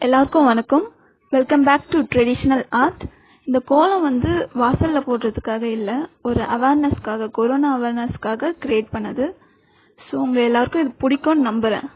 எல்லாருக்கும் வணக்கம். Welcome back to traditional art. இந்த கோலம் வந்து வாசல்ல போடுறதுக்காக இல்லை, ஒரு அவேர்னஸ்க்காக, கொரோனா அவேர்னஸ்க்காக கிரியேட் பண்ணது. ஸோ உங்கள் எல்லாருக்கும் இது பிடிக்கும்னு நம்புகிறேன்.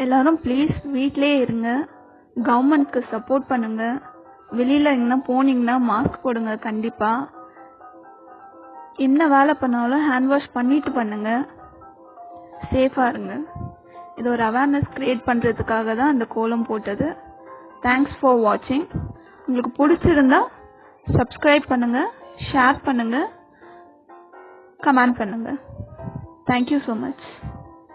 எல்லாரும் ப்ளீஸ் வீட்டிலே இருங்க. கவர்மெண்ட்க்கு சப்போர்ட் பண்ணுங்க. வெளியில எங்கன்னா போனீங்கன்னா மாஸ்க் போடுங்க. கண்டிப்பா என்ன வேலை பண்ணாலும் ஹேண்ட் வாஷ் பண்ணிட்டு பண்ணுங்க. சேஃபா இருங்க. இது ஒரு அவேர்னஸ் கிரியேட் பண்றதுக்காக தான் அந்த கோலம் போட்டது. தேங்க்ஸ் ஃபார் வாட்சிங். உங்களுக்கு பிடிச்சிருந்தா சப்ஸ்கிரைப் பண்ணுங்க, ஷேர் பண்ணுங்க, கமெண்ட் பண்ணுங்க. Thank you so much.